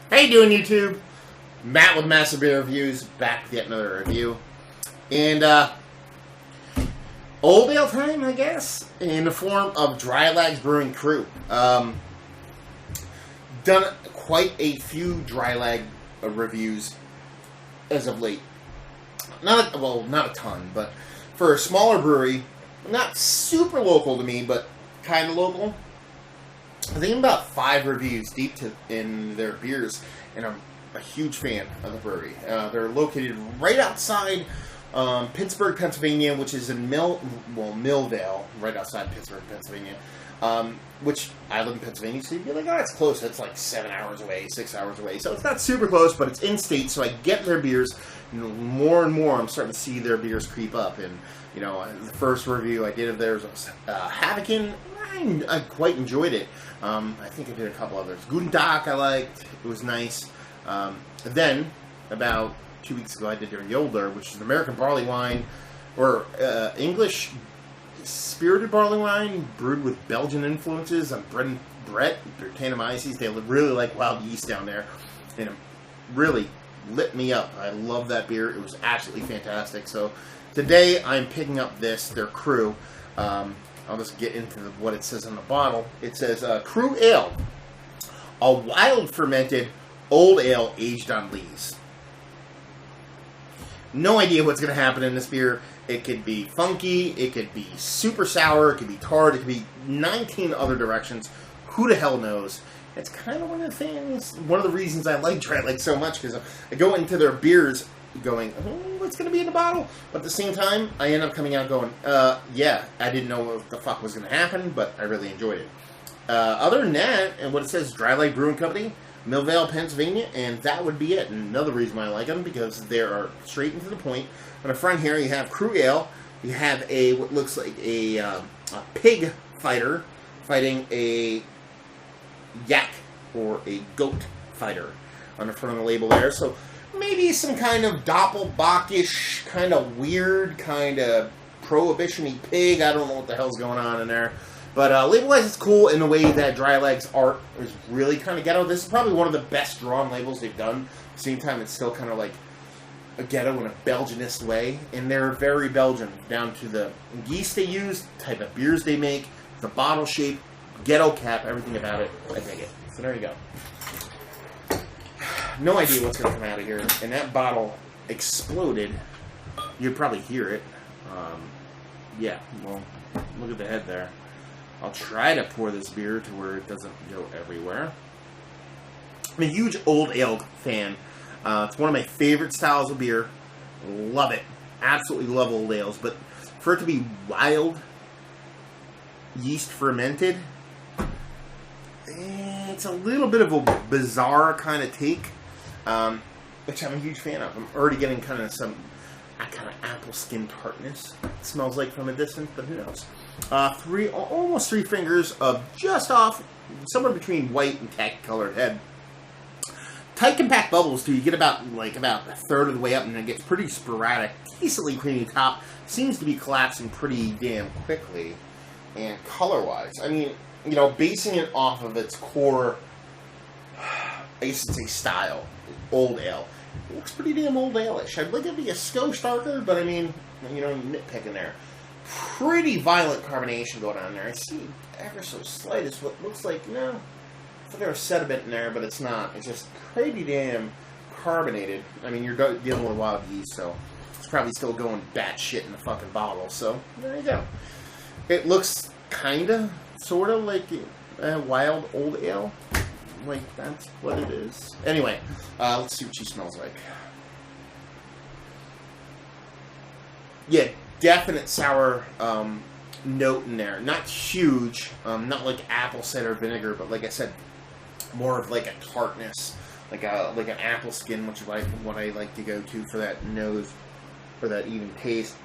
How you doing, YouTube? Matt with Massive Beer Reviews, back with yet another review. And, Olde Ale time, I guess, in the form of Draai Laag's Brewing Crew. Done quite a few Draai Laag reviews as of late. Not a ton, but for a smaller brewery, not super local to me, but kind of local. I think I'm about 5 reviews deep in their beers, and I'm a huge fan of the brewery. They're located right outside Pittsburgh, Pennsylvania, which is in Millvale, right outside Pittsburgh, Pennsylvania. Which I live in Pennsylvania, so you'd be like, oh, it's close. It's like 7 hours away, 6 hours away. So it's not super close, but it's in state, so I get their beers. More and more, I'm starting to see their beers creep up. And, you know, the first review I did of theirs was Havoc. I quite enjoyed it. I think I did a couple others. Guten Tag I liked. It was nice. Then, about 2 weeks ago, I did their Yolder, which is an American barley wine, or English spirited barley wine, brewed with Belgian influences on Brett, their Brettanomyces. They really like wild yeast down there, and it really lit me up. I love that beer. It was absolutely fantastic. So today I'm picking up their Crew. I'll just get into what it says on the bottle. It says, Crew Ale, a wild fermented old ale aged on lees. No idea what's going to happen in this beer. It could be funky, it could be super sour, it could be tart, it could be 19 other directions. Who the hell knows? It's kind of one of the things, one of the reasons I like Draai Laag so much, because I go into their beers going, oh, what's going to be in the bottle? But at the same time, I end up coming out going, yeah, I didn't know what the fuck was going to happen, but I really enjoyed it. Other than that, and what it says, Draai Laag Brewing Company, Millvale, Pennsylvania, and that would be it. And another reason why I like them, because they are straight and to the point. On the front here, you have Crew Ale, you have what looks like a pig fighter fighting a yak or a goat fighter on the front of the label there. So maybe some kind of Doppelbockish, kind of weird, kind of prohibition-y pig. I don't know what the hell's going on in there. But label-wise, it's cool in the way that Draai Laag's art is really kind of ghetto. This is probably one of the best drawn labels they've done. At the same time, it's still kind of like a ghetto in a Belgianist way. And they're very Belgian, down to the yeast they use, type of beers they make, the bottle shape, ghetto cap, everything about it. I dig it. So there you go. No idea what's going to come out of here. And that bottle exploded. You'd probably hear it. Yeah, well, look at the head there. I'll try to pour this beer to where it doesn't go everywhere. I'm a huge old ale fan. It's one of my favorite styles of beer. Love it. Absolutely love old ales. But for it to be wild, yeast fermented, it's a little bit of a bizarre kind of take, which I'm a huge fan of. I'm already getting kind of some kind of apple skin tartness. It smells like from a distance, but who knows? Almost 3 fingers of just off, somewhere between white and khaki colored head. Tight, compact bubbles too. You get about a third of the way up, and it gets pretty sporadic. Decently creamy top. Seems to be collapsing pretty damn quickly. And color-wise, I mean, you know, basing it off of its core, I guess it's a style, old ale. It looks pretty damn old ale-ish. I'd like it to be a skosh darker, but I mean, you know, nitpicking there. Pretty violent carbonation going on there. I see ever so slight is what looks like, no, I thought there was sediment in there, but it's not. It's just pretty damn carbonated. I mean, you're dealing with wild yeast, so it's probably still going batshit in the fucking bottle. So there you go. It looks kinda, sorta like a wild old ale. Like, that's what it is. Anyway, let's see what she smells like. Yeah, definite sour note in there. Not huge, not like apple cider vinegar, but like I said, more of like a tartness, like an apple skin, which is what I like to go to for that nose, for that even taste.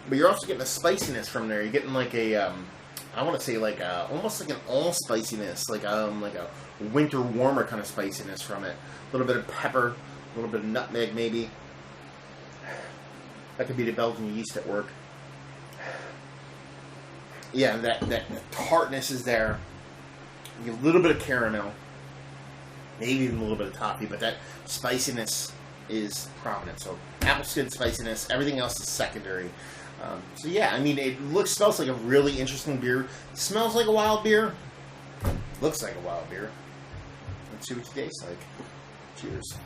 But you're also getting a spiciness from there. You're getting like a, I want to say like almost like an all spiciness, like a winter warmer kind of spiciness from it. A little bit of pepper, a little bit of nutmeg maybe. That could be the Belgian yeast at work. Yeah, that tartness is there. A little bit of caramel. maybe even a little bit of toffee, but that spiciness is prominent. So apple skin spiciness, everything else is secondary. So yeah, I mean, it smells like a really interesting beer. Smells like a wild beer. Looks like a wild beer. Let's see what it tastes like. Cheers.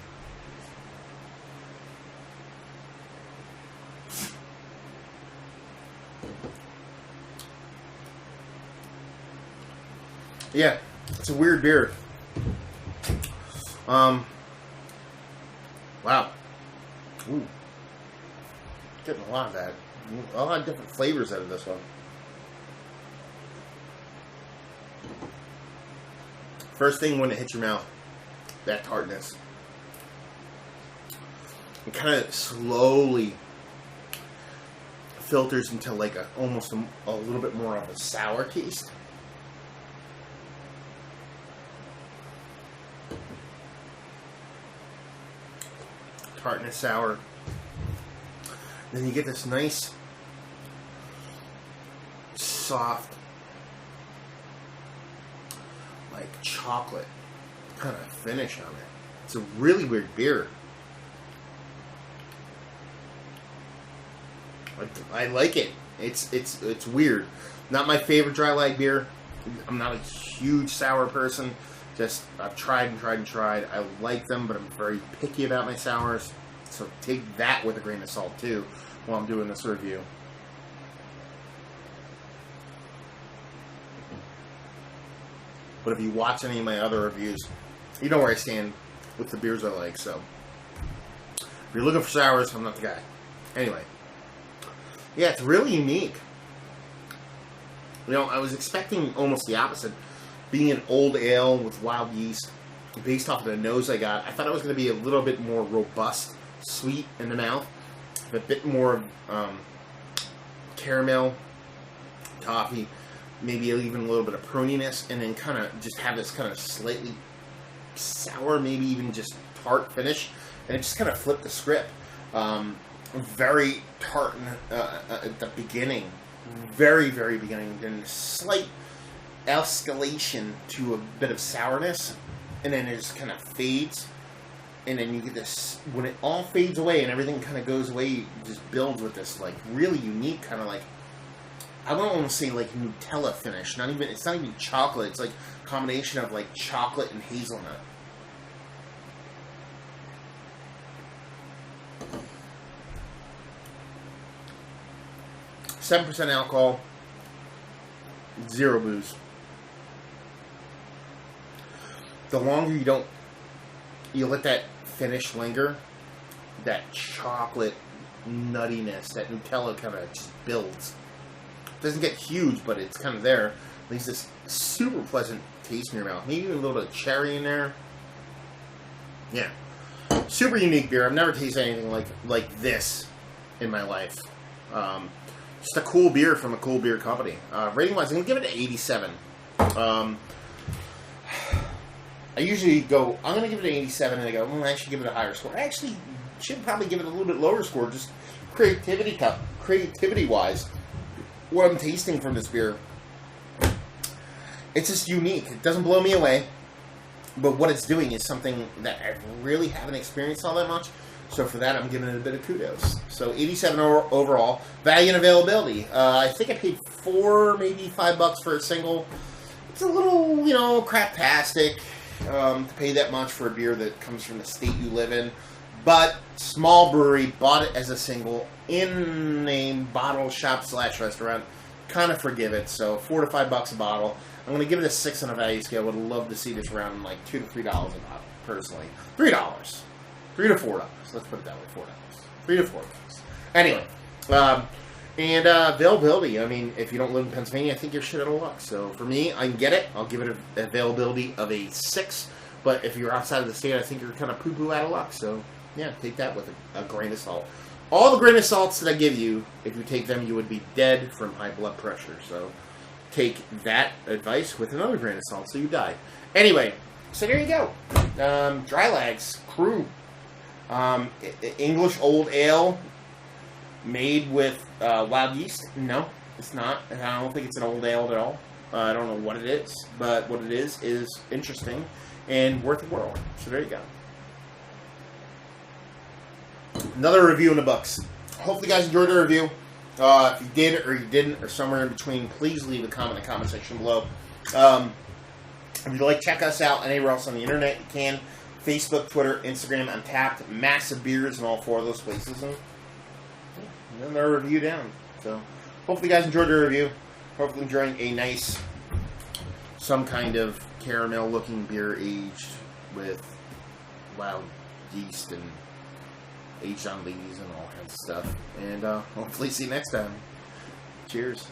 Yeah, it's a weird beer. Wow. Ooh. Getting a lot of that. A lot of different flavors out of this one. First thing when it hits your mouth, that tartness. It kind of slowly filters into like almost a little bit more of a sour taste. Tartness, sour. Then you get this nice, soft, like chocolate kind of finish on it. It's a really weird beer. I like it. It's weird. Not my favorite Draai Laag beer. I'm not a huge sour person. Just I've tried and tried and tried. I like them, but I'm very picky about my sours. So take that with a grain of salt too while I'm doing this review. But if you watch any of my other reviews, you know where I stand with the beers I like. So if you're looking for sours, I'm not the guy. Anyway, yeah, it's really unique. You know, I was expecting almost the opposite. Being an old ale with wild yeast, based off of the nose I got, I thought it was going to be a little bit more robust, sweet in the mouth, a bit more caramel, toffee, maybe even a little bit of pruniness, and then kind of just have this kind of slightly sour, maybe even just tart finish, and it just kind of flipped the script. Very tart at the beginning, very, very beginning, then a slight escalation to a bit of sourness, and then it just kind of fades, and then you get this, when it all fades away and everything kind of goes away, it just builds with this like really unique kind of like, I don't want to say like Nutella finish, it's not even chocolate, it's like a combination of like chocolate and hazelnut. %7 alcohol, 0 booze. The longer you let that finish linger, that chocolate nuttiness, that Nutella kind of just builds. It doesn't get huge, but it's kind of there. It leaves this super pleasant taste in your mouth. Maybe even a little bit of cherry in there. Yeah. Super unique beer. I've never tasted anything like this in my life. Just a cool beer from a cool beer company. Rating-wise, I'm going to give it an 87. I usually go, I'm going to give it an 87, and I go, I should give it a higher score. I actually should probably give it a little bit lower score, just creativity-wise. What I'm tasting from this beer, it's just unique. It doesn't blow me away, but what it's doing is something that I really haven't experienced all that much. So for that, I'm giving it a bit of kudos. So 87 overall. Value and availability. I think I paid $4, maybe $5 for a single. It's a little, craptastic to pay that much for a beer that comes from the state you live in. But small brewery, bought it as a single in a bottle shop / restaurant. Kind of forgive it. So $4 to $5 a bottle. I'm going to give it a 6 on a value scale. Would love to see this around like $2 to $3 a bottle, personally. $3. $3 to $4. Let's put it that way, $4. $3 to $4. Anyway, and availability. I mean, if you don't live in Pennsylvania, I think you're shit out of luck. So for me, I can get it. I'll give it an availability of a 6. But if you're outside of the state, I think you're kind of poo-poo out of luck. So yeah, take that with a grain of salt. All the grain of salts that I give you, if you take them, you would be dead from high blood pressure. So take that advice with another grain of salt, so you die. Anyway, so there you go. Draai Laag's Crew. English Old Ale made with wild yeast. No, it's not. I don't think it's an old ale at all. I don't know what it is, but what it is interesting. and worth a whirl. So there you go. Another review in the books. Hopefully you guys enjoyed the review. If you did or you didn't or somewhere in between, please leave a comment in the comment section below. If you'd like to check us out anywhere else on the internet, you can. Facebook, Twitter, Instagram, Untapped, Massive Beers in all 4 of those places. And then they're review down. So hopefully you guys enjoyed the review. Hopefully enjoying a nice, some kind of caramel looking beer aged with wild yeast and aged on lees and all kinds of stuff. And hopefully see you next time. Cheers.